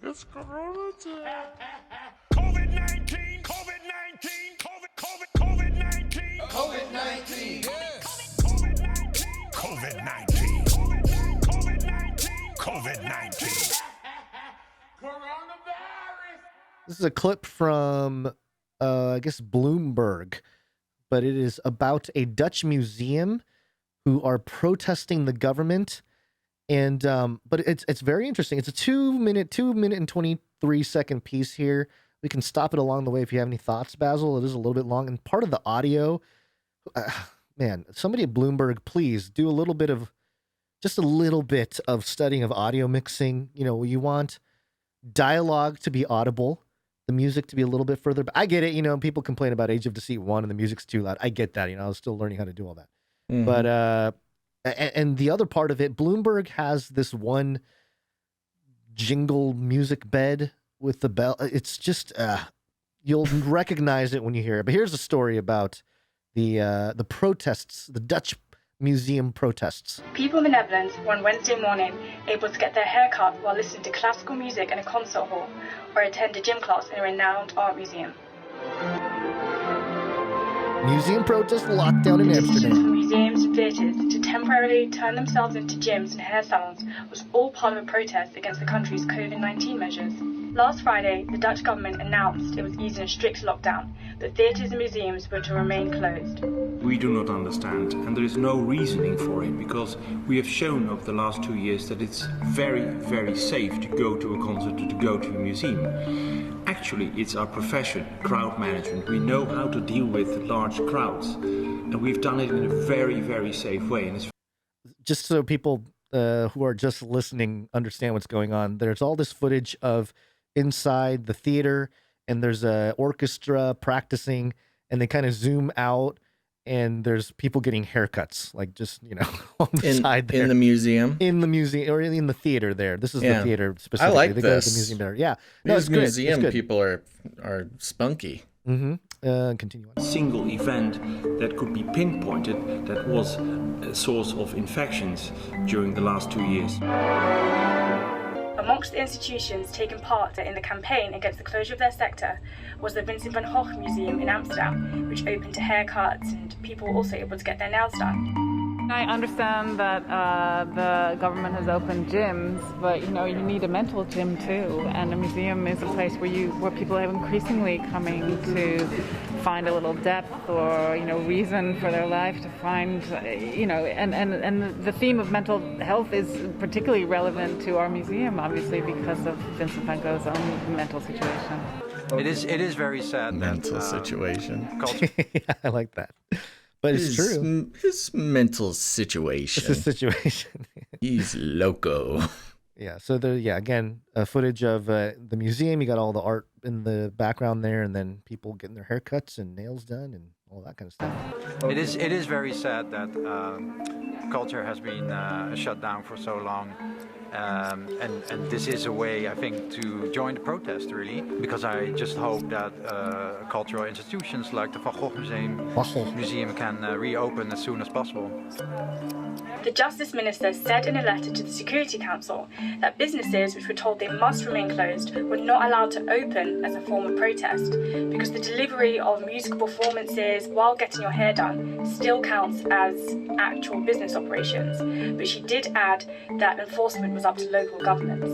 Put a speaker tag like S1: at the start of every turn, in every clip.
S1: It's Corona time. COVID-19, COVID-19, COVID-19, COVID-19, COVID-19, COVID-19. Coronavirus.
S2: This is a clip from, I guess, Bloomberg, but it is about a Dutch museum who are protesting the government. And but it's very interesting. It's a 2 minute and 23-second piece here. We can stop it along the way if you have any thoughts, Basil. It is a little bit long, and part of the audio, man, somebody at Bloomberg, please do just a little bit of studying of audio mixing. You know, you want dialogue to be audible, the music to be a little bit further. But I get it. You know, people complain about Age of Deceit 1 and the music's too loud. I get that. You know, I was still learning how to do all that. Mm-hmm. But and the other part of it, Bloomberg has this one jingle music bed with the bell. It's just, you'll recognize it when you hear it. But here's a story about the protests, the Dutch museum protests.
S3: People in the Netherlands were on Wednesday morning able to get their hair cut while listening to classical music in a concert hall or attend a gym class in a renowned art museum.
S2: Museum protest lockdown in
S3: The decision
S2: Amsterdam.
S3: for museums and theatres to temporarily turn themselves into gyms and hair salons was all part of a protest against the country's COVID-19 measures. Last Friday, the Dutch government announced it was easing a strict lockdown, but theatres and museums were to remain closed.
S4: We do not understand, and there is no reasoning for it, because we have shown over the last 2 years that it's very, very safe to go to a concert or to go to a museum. Actually, it's our profession, crowd management. We know how to deal with large crowds, and we've done it in a very, very safe way. And it's
S2: just so people who are just listening understand what's going on, there's all this footage of inside the theater, and there's a orchestra practicing, and they kind of zoom out, and there's people getting haircuts, like just, you know, on the side there.
S5: In the museum?
S2: In the museum, or in the theater there. This is the theater specifically.
S5: I like
S2: they
S5: this.
S2: Go to the museum there. Yeah. No,
S5: These
S2: it's good.
S5: museum
S2: It's good.
S5: people are spunky.
S2: Mm-hmm. Continue on.
S4: single event that could be pinpointed that was a source of infections during the last 2 years.
S3: Amongst the institutions taking part in the campaign against the closure of their sector was the Vincent van Gogh Museum in Amsterdam, which opened to haircuts, and people were also able to get their nails done.
S6: I understand that the government has opened gyms, but you need a mental gym too. And a museum is a place where people are increasingly coming to find a little depth or reason for their life, to find and the theme of mental health is particularly relevant to our museum, obviously, because of Vincent van Gogh's own mental situation.
S7: It is very sad.
S5: Mental situation.
S7: Culture.
S2: Yeah, I like that. But it's true.
S5: His mental situation.
S2: It's a situation.
S5: He's loco.
S2: Yeah. So again, footage of the museum. You got all the art in the background there, and then people getting their haircuts and nails done and all that kind of stuff.
S7: It is very sad that culture has been shut down for so long. And this is a way, I think, to join the protest, really, because I just hope that cultural institutions like the Van Gogh Museum can reopen as soon as possible.
S3: The Justice Minister said in a letter to the Security Council that businesses which were told they must remain closed were not allowed to open as a form of protest, because the delivery of musical performances while getting your hair done still counts as actual business operations. But she did add that enforcement was up to local governments.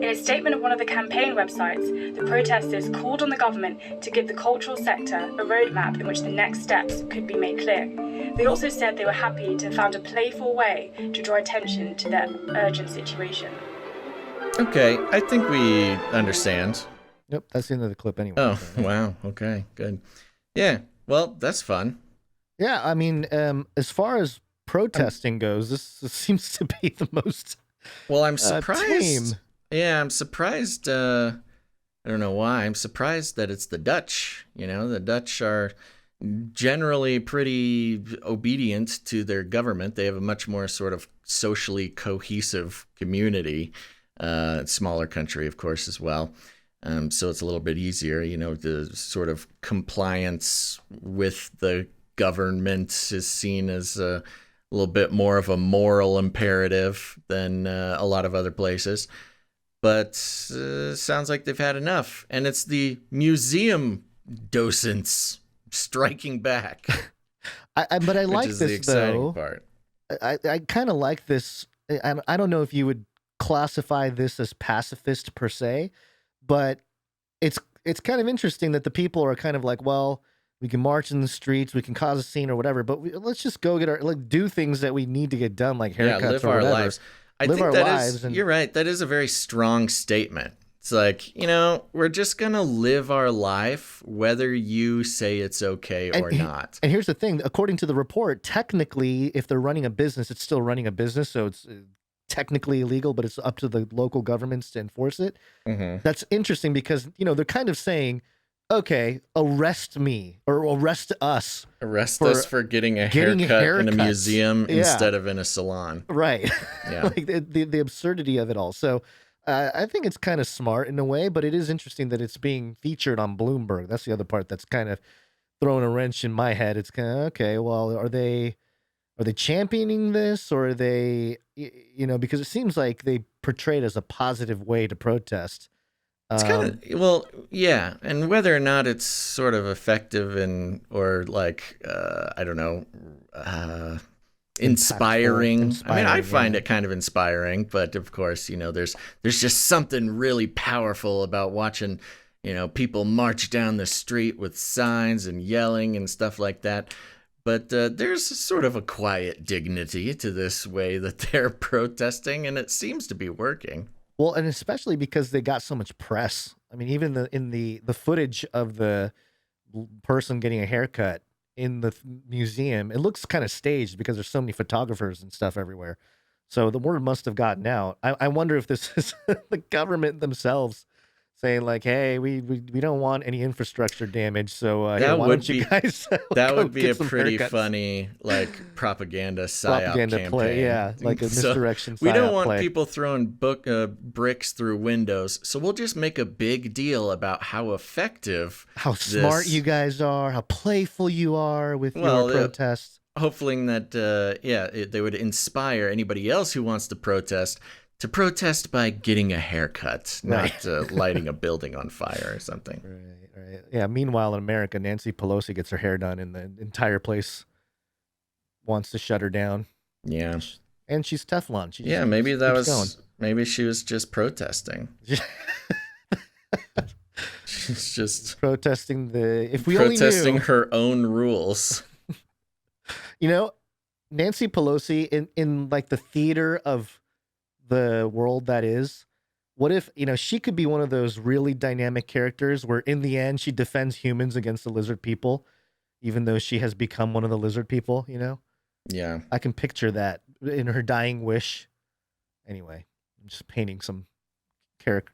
S3: In a statement on one of the campaign websites, the protesters called on the government to give the cultural sector a roadmap in which the next steps could be made clear. They also said they were happy to have found a playful way to draw attention to their urgent situation.
S5: Okay, I think we understand.
S2: Yep, that's the end of the clip anyway.
S5: Oh, wow. Okay, good. Yeah, well, that's fun.
S2: Yeah, I mean, as far as protesting goes, this seems to be the most
S5: Well, I'm surprised.
S2: tame.
S5: Yeah, I'm surprised. I don't know why. I'm surprised that it's the Dutch. The Dutch are generally pretty obedient to their government. They have a much more sort of socially cohesive community. Smaller country, of course, as well. So it's a little bit easier. The sort of compliance with the government is seen as a little bit more of a moral imperative than a lot of other places. but sounds like they've had enough. And it's the museum docents striking back.
S2: But I like
S5: which is
S2: this,
S5: the exciting
S2: though.
S5: part.
S2: I kind of like this. I don't know if you would classify this as pacifist per se, but it's kind of interesting that the people are kind of like, well, we can march in the streets, we can cause a scene or whatever, but let's just go get do things that we need to get done, like haircuts
S5: live
S2: or
S5: our
S2: whatever.
S5: lives. I
S2: Live
S5: think
S2: our
S5: that
S2: lives
S5: is,
S2: and-
S5: you're right. That is a very strong statement. It's like, we're just going to live our life, whether you say it's okay or not.
S2: And here's the thing. According to the report, technically, if they're running a business, it's still running a business. So it's technically illegal, but it's up to the local governments to enforce it.
S5: Mm-hmm.
S2: That's interesting because, they're kind of saying, okay, arrest me or arrest us.
S5: Arrest us for getting a haircut in a museum instead of in a salon.
S2: Right.
S5: Yeah.
S2: Like the absurdity of it all. So I think it's kind of smart in a way, but it is interesting that it's being featured on Bloomberg. That's the other part that's kind of throwing a wrench in my head. It's kind of, okay, well, are they championing this, or are they, because it seems like they portray it as a positive way to protest.
S5: It's kind of, yeah. And whether or not it's sort of effective or like, I don't know, inspiring. I mean, I find it kind of inspiring, but of course, there's just something really powerful about watching, people march down the street with signs and yelling and stuff like that. But there's sort of a quiet dignity to this way that they're protesting, and it seems to be working.
S2: Well, and especially because they got so much press. I mean, even in the footage of the person getting a haircut in the museum, it looks kind of staged because there's so many photographers and stuff everywhere. So the word must have gotten out. I wonder if this is the government themselves saying like, hey, we don't want any infrastructure damage. So why don't you guys
S5: that would be a pretty
S2: haircuts?
S5: Funny like propaganda psyop campaign.
S2: Play, yeah, like a misdirection.
S5: We don't want
S2: play.
S5: people throwing bricks through windows, so we'll just make a big deal about how effective,
S2: how smart you guys are, how playful you are with your protests.
S5: Hopefully that they would inspire anybody else who wants to protest by getting a haircut, not lighting a building on fire or something.
S2: Right. Yeah. Meanwhile, in America, Nancy Pelosi gets her hair done, and the entire place wants to shut her down.
S5: Yeah.
S2: And she's Teflon.
S5: Maybe she was just protesting. She's just
S2: protesting
S5: protesting her own rules.
S2: Nancy Pelosi in like the theater of the world that is, what if she could be one of those really dynamic characters where in the end she defends humans against the lizard people, even though she has become one of the lizard people.
S5: Yeah,
S2: I can picture that in her dying wish. Anyway, I'm just painting some character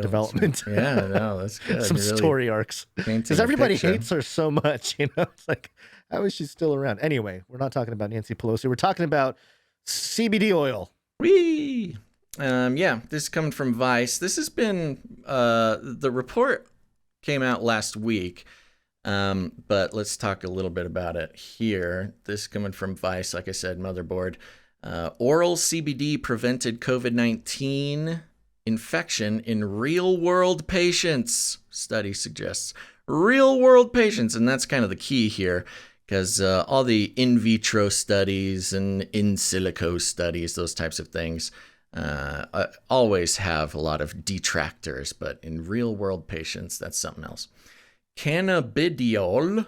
S2: development.
S5: Yeah, no, that's good.
S2: Some story arcs, because everybody hates her so much. It's like, how is she still around? Anyway, we're not talking about Nancy Pelosi. We're talking about CBD oil.
S5: Whee! This is coming from Vice. This has been the report came out last week, but let's talk a little bit about it here. This is coming from Vice, like I said, Motherboard. Oral CBD prevented COVID-19 infection in real-world patients. Study suggests real-world patients, and that's kind of the key here. Because all the in vitro studies and in silico studies, those types of things, always have a lot of detractors. But in real world patients, that's something else. Cannabidiol,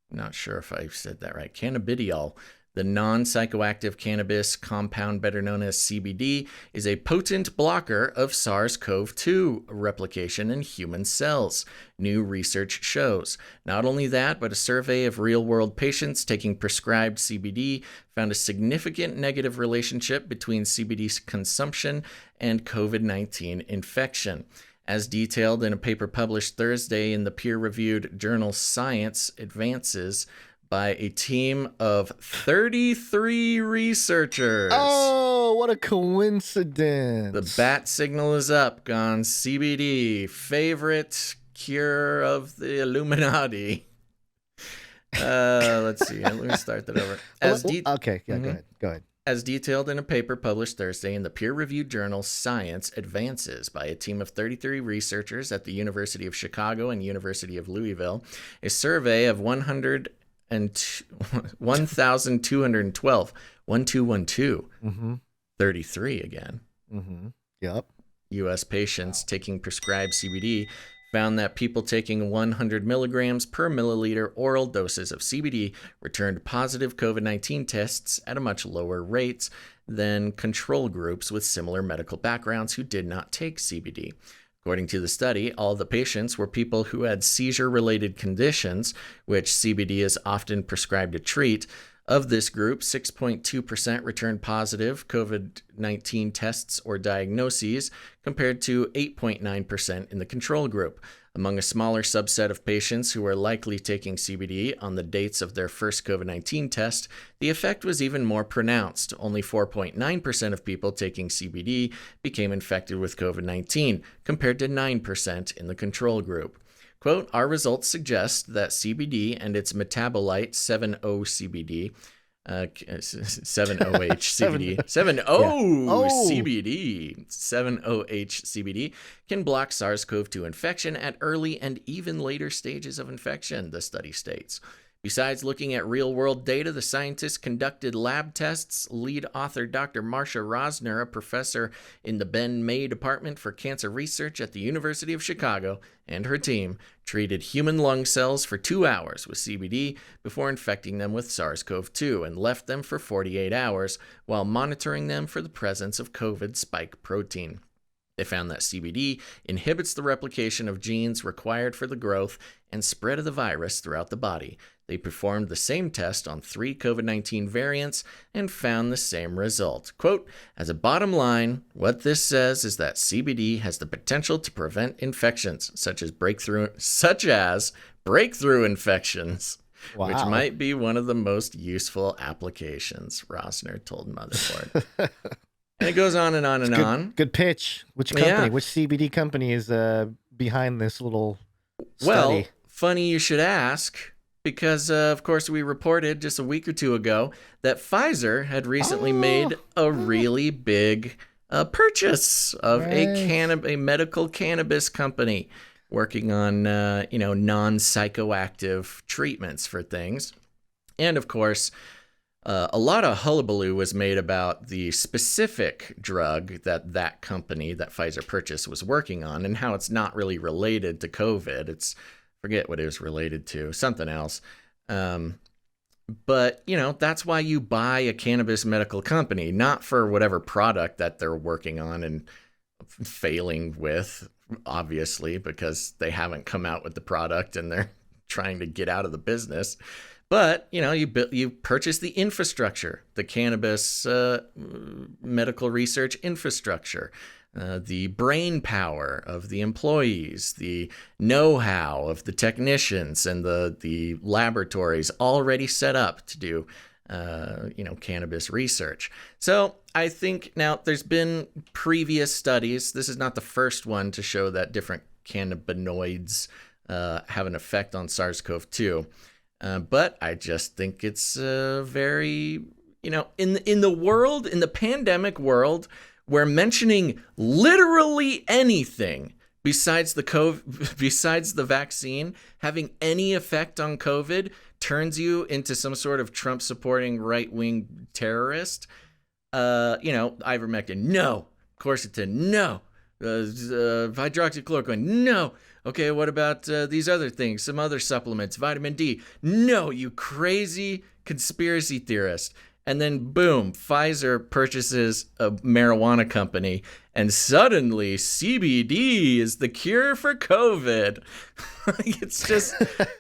S5: not sure if I said that right. Cannabidiol, the non-psychoactive cannabis compound better known as CBD, is a potent blocker of SARS-CoV-2 replication in human cells, new research shows. Not only that, but a survey of real-world patients taking prescribed CBD found a significant negative relationship between CBD consumption and COVID-19 infection. As detailed in a paper published Thursday in the peer-reviewed journal Science Advances, by a team of 33 researchers.
S2: Oh, what a coincidence.
S5: The bat signal is up, Gonz. CBD, favorite cure of the Illuminati. Let's see. Let me start that over.
S2: Okay, yeah, go ahead.
S5: as detailed in a paper published Thursday in the peer-reviewed journal Science Advances by a team of 33 researchers at the University of Chicago and University of Louisville, a survey of 1,212, 1212, 33 again.
S2: Yep.
S5: U.S. patients taking prescribed CBD found that people taking 100 milligrams per milliliter oral doses of CBD returned positive COVID-19 tests at a much lower rates than control groups with similar medical backgrounds who did not take CBD. According to the study, all the patients were people who had seizure-related conditions, which CBD is often prescribed to treat. Of this group, 6.2% returned positive COVID-19 tests or diagnoses, compared to 8.9% in the control group. Among a smaller subset of patients who were likely taking CBD on the dates of their first COVID-19 test, the effect was even more pronounced. Only 4.9% of people taking CBD became infected with COVID-19, compared to 9% in the control group. Quote, our results suggest that CBD and its metabolite 7-O-CBD, 7-OH-CBD, 7-O-CBD, 7-OH-CBD can block SARS-CoV-2 infection at early and even later stages of infection, the study states. Besides looking at real-world data, the scientists conducted lab tests. Lead author Dr. Marcia Rosner, a professor in the Ben May Department for Cancer Research at the University of Chicago, and her team treated human lung cells for 2 hours with CBD before infecting them with SARS-CoV-2 and left them for 48 hours while monitoring them for the presence of COVID spike protein. They found that CBD inhibits the replication of genes required for the growth and spread of the virus throughout the body. They performed the same test on 3 COVID-19 variants and found the same result. Quote, as a bottom line, what this says is that CBD has the potential to prevent infections, such as breakthrough infections,
S2: Wow.
S5: which might be one of the most useful applications, Rosner told Motherboard. And it goes on and on and on.
S2: Good pitch. Which company, which CBD company is behind this little study?
S5: Well, funny you should ask, because, of course, we reported just a week or two ago that Pfizer had recently made a really big purchase of a medical cannabis company working on, non-psychoactive treatments for things. And, of course, a lot of hullabaloo was made about the specific drug that company that Pfizer purchased was working on and how it's not really related to COVID. Forget what it was related to, something else. But, that's why you buy a cannabis medical company, not for whatever product that they're working on and failing with, obviously, because they haven't come out with the product and they're trying to get out of the business. But, you purchase the infrastructure, the cannabis medical infrastructure infrastructure, the brain power of the employees, the know-how of the technicians and the laboratories already set up to do, cannabis research. So I think now there's been previous studies. This is not the first one to show that different cannabinoids have an effect on SARS-CoV-2. But I just think it's very, in the pandemic world, where mentioning literally anything besides the vaccine having any effect on COVID turns you into some sort of Trump-supporting right-wing terrorist. Ivermectin, no. Quercetin, no. Hydroxychloroquine, no. Okay, what about these other things, some other supplements, vitamin D? No, you crazy conspiracy theorist. And then, boom, Pfizer purchases a marijuana company, and suddenly CBD is the cure for COVID. It's just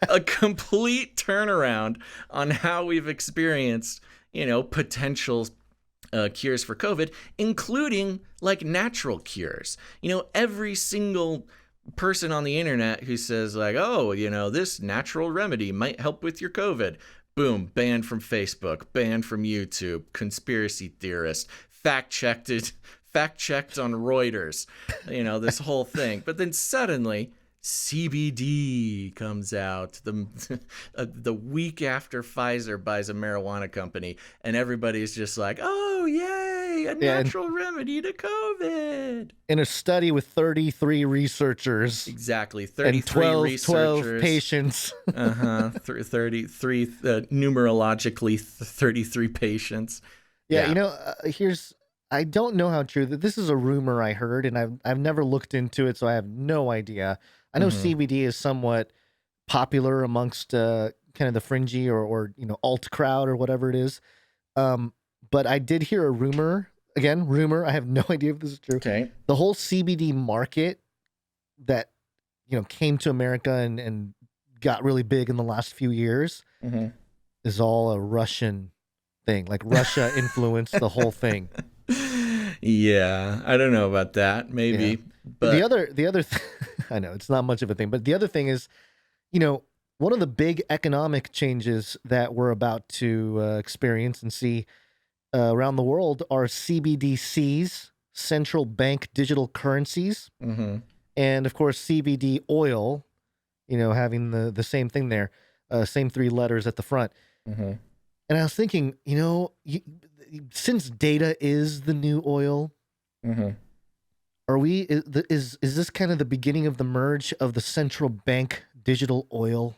S5: a complete turnaround on how we've experienced, potential cures for COVID, including like natural cures. Every single person on the internet who says like, oh, this natural remedy might help with your COVID. Boom, banned from Facebook, banned from YouTube, conspiracy theorist, fact-checked on Reuters, this whole thing. But then suddenly, CBD comes out the week after Pfizer buys a marijuana company, and everybody's just like, "Oh, yay! A natural remedy to COVID."
S2: In a study with 33 researchers,
S5: exactly 33
S2: and 12
S5: researchers,
S2: patients.
S5: 33 numerologically 33 patients.
S2: Yeah, you know, I don't know how true that this is a rumor I heard, and I've never looked into it, so I have no idea. I know CBD is somewhat popular amongst kind of the fringy or alt crowd or whatever it is. But I did hear a rumor. Again, rumor. I have no idea if this is true.
S5: Okay.
S2: The whole CBD market that came to America and got really big in the last few years is all a Russian thing. Like Russia influenced the whole thing.
S5: Yeah, I don't know about that. Maybe.
S2: Yeah.
S5: But
S2: the other I know it's not much of a thing, but the other thing is, one of the big economic changes that we're about to experience and see around the world are CBDCs, central bank digital currencies, and of course CBD oil. Having the same thing there, same three letters at the front. And I was thinking, since data is the new oil. Are we? Is this kind of the beginning of the merge of the central bank digital oil,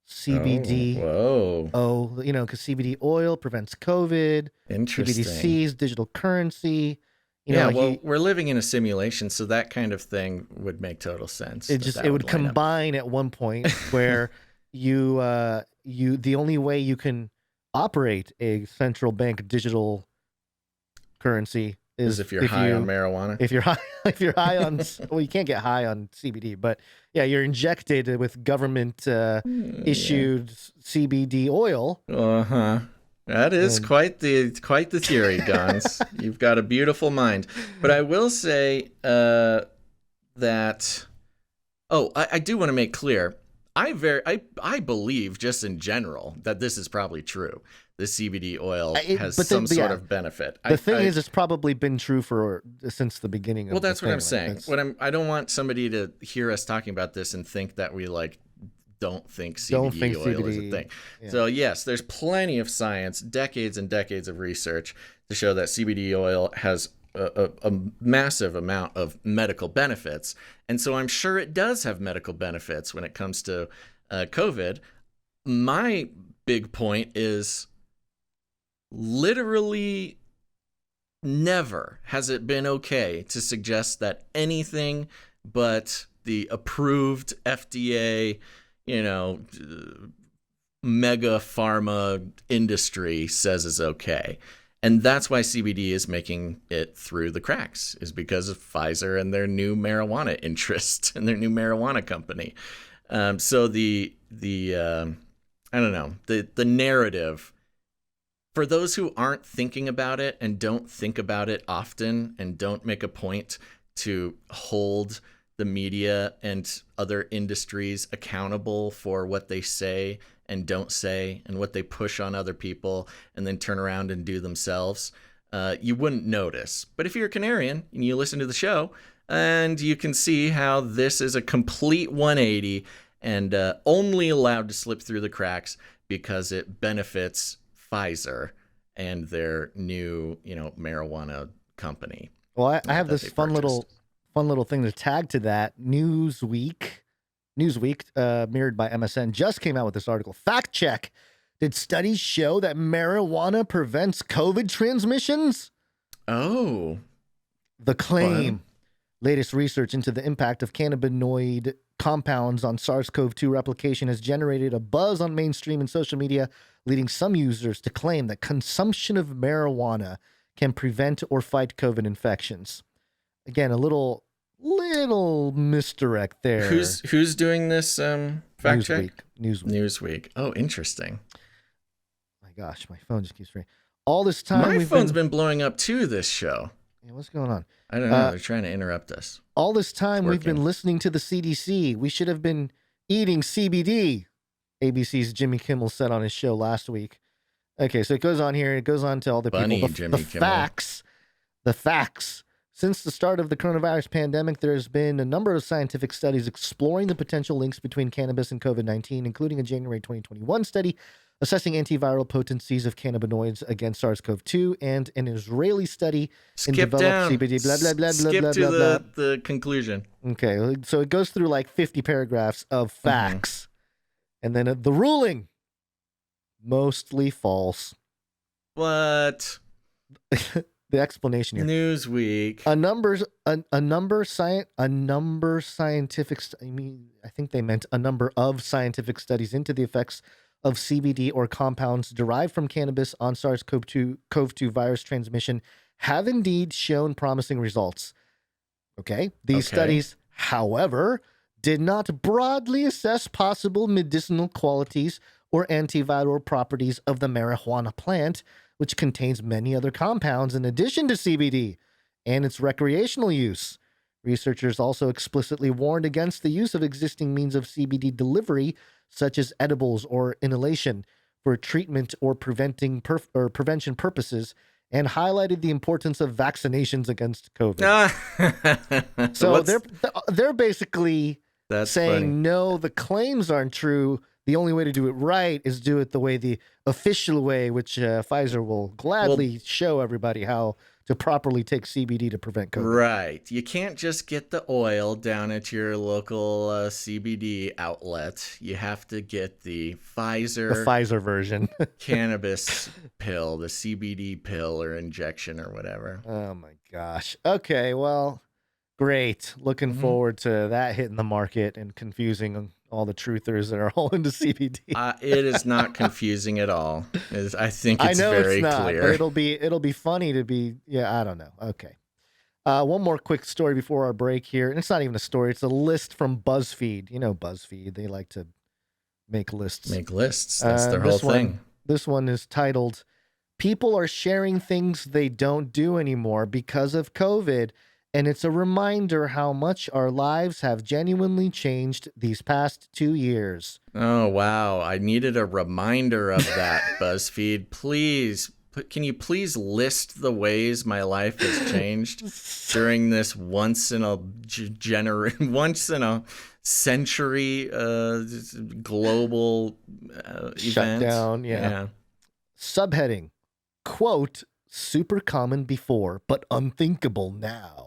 S2: CBD?
S5: Whoa!
S2: Because CBD oil prevents COVID.
S5: Interesting.
S2: CBDCs, digital currency.
S5: We're living in a simulation, so that kind of thing would make total sense.
S2: It would combine at one point where the only way you can operate a central bank digital currency is
S5: if you're high on marijuana.
S2: If you're high on, well, you can't get high on CBD, but yeah, you're injected with government issued CBD oil.
S5: That is quite the theory, Gonz. You've got a beautiful mind. But I will say that. I do want to make clear. I believe just in general that this is probably true. The CBD oil has some sort of benefit.
S2: The thing is, it's probably been true since the beginning of.
S5: Well, that's what I'm
S2: saying.
S5: I don't want somebody to hear us talking about this and think that we don't think CBD oil is a thing. Yeah. So yes, there's plenty of science, decades and decades of research to show that CBD oil has a massive amount of medical benefits. And so I'm sure it does have medical benefits when it comes to COVID. My big point is literally never has it been okay to suggest that anything but the approved FDA, mega pharma industry says is okay. And that's why CBD is making it through the cracks, is because of Pfizer and their new marijuana interest and their new marijuana company. So the narrative, for those who aren't thinking about it and don't think about it often and don't make a point to hold the media and other industries accountable for what they say and don't say and what they push on other people and then turn around and do themselves, you wouldn't notice. But if you're a Canarian and you listen to the show, and you can see how this is a complete 180 and only allowed to slip through the cracks because it benefits Pfizer and their new, marijuana company.
S2: Well, I have this fun little thing to tag to that. Newsweek, mirrored by MSN, just came out with this article. Fact check. Did studies show that marijuana prevents COVID transmissions?
S5: Oh.
S2: The claim. Fun. Latest research into the impact of cannabinoid compounds on SARS-CoV-2 replication has generated a buzz on mainstream and social media, leading some users to claim that consumption of marijuana can prevent or fight COVID infections. Again, a little misdirect there.
S5: Who's doing this fact check?
S2: Newsweek.
S5: Oh, interesting.
S2: My gosh, my phone just keeps ringing. All this time,
S5: my phone's been blowing up too this show.
S2: Yeah, what's going on?
S5: I don't know. They're trying to interrupt us.
S2: All this time, we've been listening to the CDC. We should have been eating CBD. ABC's Jimmy Kimmel said on his show last week. Okay, so it goes on here. It goes on to all the
S5: Bunny
S2: people.
S5: Jimmy Kimmel.
S2: The facts. Since the start of the coronavirus pandemic, there's been a number of scientific studies exploring the potential links between cannabis and COVID-19, including a January 2021 study assessing antiviral potencies of cannabinoids against SARS-CoV-2 and an Israeli study in developed CBD, blah, blah, blah, blah,
S5: Skip
S2: blah,
S5: to
S2: blah, blah.
S5: the conclusion.
S2: Okay, so it goes through like 50 paragraphs of facts. And then the ruling, mostly false.
S5: What?
S2: The explanation here.
S5: Newsweek.
S2: I think they meant a number of scientific studies into the effects of CBD or compounds derived from cannabis on SARS-CoV-2 virus transmission have indeed shown promising results. Okay. These studies, however, did not broadly assess possible medicinal qualities or antiviral properties of the marijuana plant, which contains many other compounds in addition to CBD and its recreational use. Researchers also explicitly warned against the use of existing means of CBD delivery, such as edibles or inhalation, for treatment or prevention purposes, and highlighted the importance of vaccinations against COVID. So they're basically saying, funny. No, the claims aren't true. The only way to do it right is do it the official way, which Pfizer will gladly show everybody how to properly take CBD to prevent COVID.
S5: Right. You can't just get the oil down at your local CBD outlet. You have to get the Pfizer
S2: version.
S5: cannabis pill, the CBD pill or injection or whatever.
S2: Oh, my gosh. Okay, well, great. Looking forward to that hitting the market and confusing all the truthers that are all into CBD.
S5: It is not confusing at all. I think it's very clear.
S2: But it'll be funny to be. Yeah, I don't know. Okay. One more quick story before our break here. And it's not even a story. It's a list from Buzzfeed. You know Buzzfeed. They like to make lists.
S5: That's their whole thing.
S2: This one is titled, "People are sharing things they don't do anymore because of COVID. And it's a reminder how much our lives have genuinely changed these past 2 years."
S5: Oh, wow. I needed a reminder of that, Buzzfeed. Please, can you please list the ways my life has changed during this once in a century global event?
S2: Shutdown, yeah. Subheading, quote, "super common before, but unthinkable now."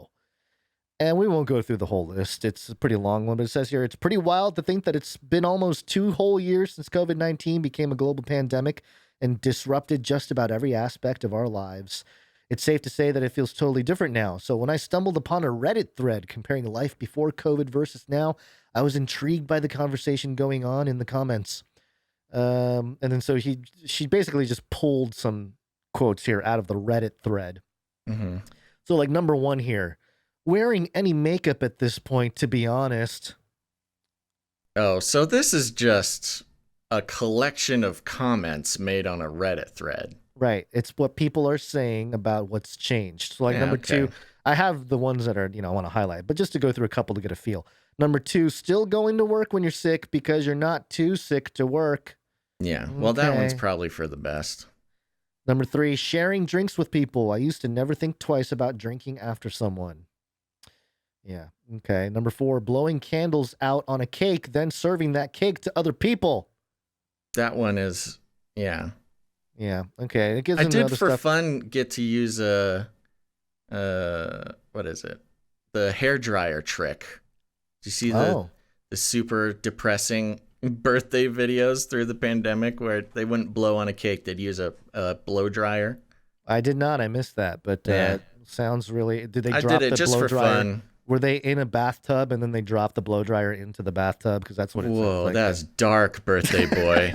S2: And we won't go through the whole list. It's a pretty long one, but it says here, "It's pretty wild to think that it's been almost 2 whole years since COVID-19 became a global pandemic and disrupted just about every aspect of our lives. It's safe to say that it feels totally different now. So when I stumbled upon a Reddit thread comparing life before COVID versus now, I was intrigued by the conversation going on in the comments." And then so she basically just pulled some quotes here out of the Reddit thread. So like number 1 here, "Wearing any makeup at this point, to be honest."
S5: Oh, so this is just a collection of comments made on a Reddit thread.
S2: Right. It's what people are saying about what's changed. So like number 2, I have the ones that are, I want to highlight, but just to go through a couple to get a feel. Number 2, "Still going to work when you're sick because you're not too sick to work."
S5: Yeah. Well, that one's probably for the best.
S2: Number 3, "Sharing drinks with people. I used to never think twice about drinking after someone." Yeah. Okay. Number 4, "Blowing candles out on a cake, then serving that cake to other people."
S5: That one is, yeah.
S2: Yeah. Okay. It gives
S5: I
S2: them
S5: did
S2: other
S5: for
S2: stuff.
S5: fun get to use what is it? The hairdryer trick. Do you see the super depressing birthday videos through the pandemic where they wouldn't blow on a cake? They'd use a blow dryer.
S2: I did not. I missed that. But sounds really. Did they drop
S5: I did it
S2: the
S5: just
S2: blow
S5: for
S2: dark?
S5: fun.
S2: Were they in a bathtub and then they dropped the blow dryer into the bathtub? Because that's what it sounds
S5: Whoa,
S2: like.
S5: that's dark, birthday boy.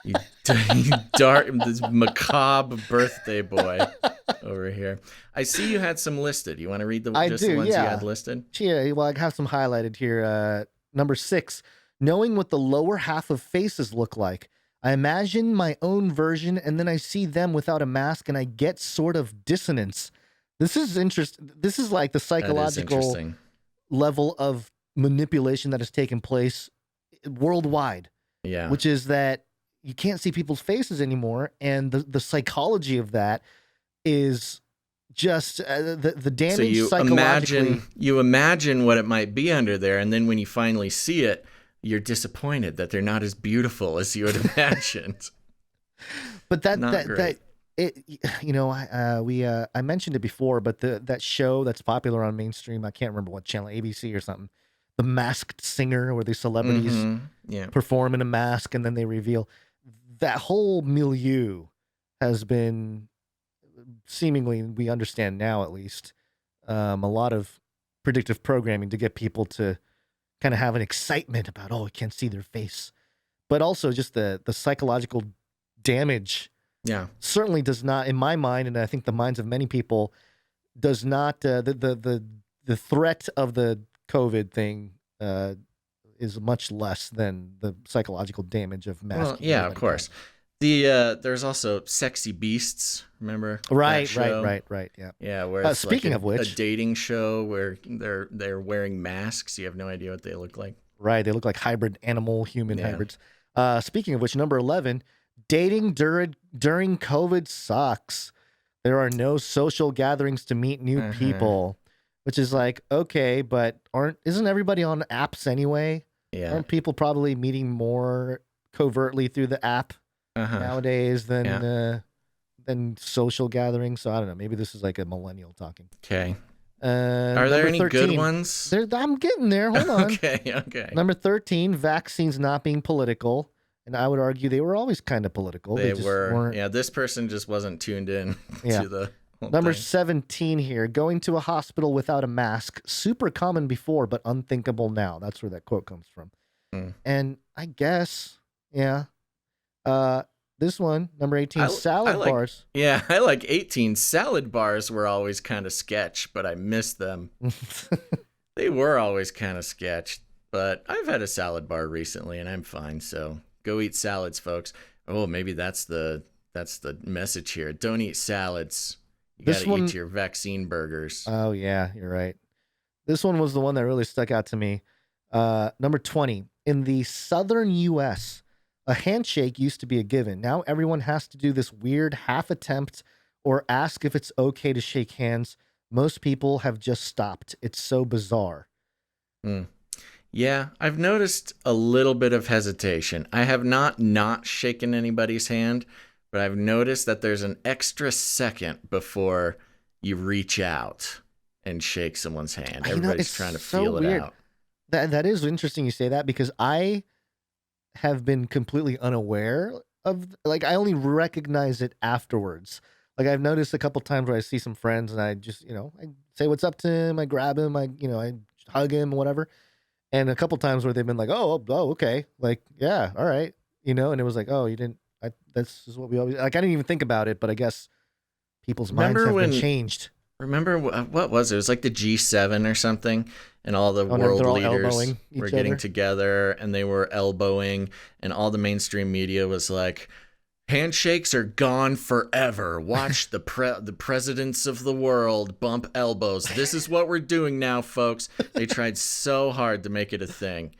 S5: you dark, this macabre birthday boy over here. I see you had some listed. You want to read the ones you had listed?
S2: Yeah, well, I have some highlighted here. Number 6, "Knowing what the lower half of faces look like. I imagine my own version and then I see them without a mask and I get sort of dissonance." This is interesting. This is like the psychological level of manipulation that has taken place worldwide.
S5: Yeah.
S2: Which is that you can't see people's faces anymore. And the psychology of that is just the damage
S5: So you
S2: psychologically.
S5: imagine what it might be under there, and then when you finally see it, you're disappointed that they're not as beautiful as you had imagined.
S2: But that
S5: Not
S2: that
S5: great.
S2: that it, you know, I mentioned it before, but that show that's popular on mainstream, I can't remember what channel, ABC or something, The Masked Singer, where these celebrities
S5: Yeah.
S2: perform in a mask and then they reveal. That whole milieu has been seemingly, we understand now at least, a lot of predictive programming to get people to kind of have an excitement about, oh, I can't see their face, but also just the psychological damage
S5: Yeah.
S2: certainly does not, in my mind, and I think the minds of many people, does not the threat of the COVID thing is much less than the psychological damage of masking.
S5: Well, yeah, of
S2: everybody
S5: course. There's also Sexy Beasts. Remember?
S2: down. Right,
S5: that show?
S2: right. Yeah.
S5: Yeah, where it's
S2: Speaking
S5: like
S2: of which,
S5: a dating show where they're wearing masks. You have no idea what they look like.
S2: right, they look like hybrid animal human
S5: Yeah.
S2: hybrids. Speaking of which, number 11, dating during COVID sucks. There are no social gatherings to meet new people, which is like, okay, but isn't everybody on apps anyway?
S5: Yeah.
S2: Aren't people probably meeting more covertly through the app nowadays than social gatherings? So I don't know. Maybe this is like a millennial talking.
S5: Okay.
S2: Are
S5: Are there any good ones?
S2: I'm getting there. Hold on.
S5: Okay.
S2: Number 13, vaccines not being political. And I would argue they were always kind of political.
S5: They
S2: just
S5: were.
S2: weren't.
S5: Yeah, this person just wasn't tuned in
S2: Yeah.
S5: to the whole
S2: Number
S5: thing.
S2: 17 here, going to a hospital without a mask. Super common before, but unthinkable now. That's where that quote comes from. And I guess, yeah. This one, number 18, salad bars.
S5: Yeah, I like 18. Salad bars were always kind of sketch, but I miss them. They were always kind of sketch, but I've had a salad bar recently and I'm fine. So go eat salads, folks. Oh, maybe that's the message here. Don't eat salads. You got to eat your vaccine burgers.
S2: Oh, yeah, you're right. This one was the one that really stuck out to me. Number 20, in the southern U.S., a handshake used to be a given. Now everyone has to do this weird half attempt or ask if it's okay to shake hands. Most people have just stopped. It's so bizarre.
S5: Yeah, I've noticed a little bit of hesitation. I have not shaken anybody's hand, but I've noticed that there's an extra second before you reach out and shake someone's hand. Everybody's trying to feel it out.
S2: That is interesting you say that, because I have been completely unaware of, like, I only recognize it afterwards. Like, I've noticed a couple times where I see some friends and I just, I say what's up to him, I grab him, I hug him, whatever. And a couple times where they've been like, oh, okay, like, yeah, all right, and it was like, oh, you didn't. This is what we always like. I didn't even think about it, but I guess people's minds have been changed.
S5: Remember what was it? It was like the G7 or something, and all the world leaders were getting together and they were elbowing, and all the mainstream media was like, handshakes are gone forever. Watch the presidents of the world bump elbows. This is what we're doing now, folks. They tried so hard to make it a thing,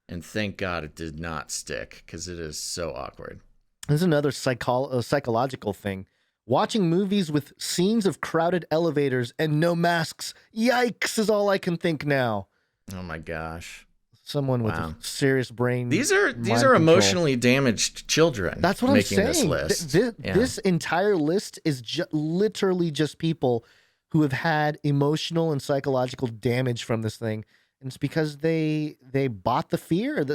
S5: and thank God it did not stick, because it is so awkward.
S2: There's another psychological thing. Watching movies with scenes of crowded elevators and no masks. Yikes is all I can think now.
S5: Oh my gosh.
S2: Someone with a serious brain.
S5: These are emotionally damaged children.
S2: That's what
S5: making
S2: I'm saying.
S5: This list.
S2: This entire list is literally just people who have had emotional and psychological damage from this thing. And it's because they bought the fear.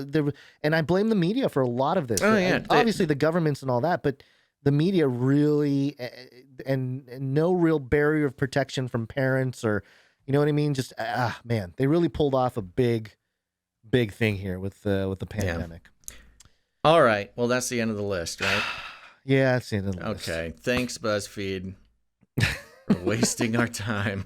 S2: And I blame the media for a lot of this.
S5: Oh, yeah.
S2: Obviously the governments and all that, but the media really, and no real barrier of protection from parents, or, you know what I mean? Just, man, they really pulled off a big thing here with the pandemic.
S5: Yeah. All right. Well, that's the end of the list, right?
S2: Yeah, that's the end of the list.
S5: Okay. Thanks, BuzzFeed, for wasting our time.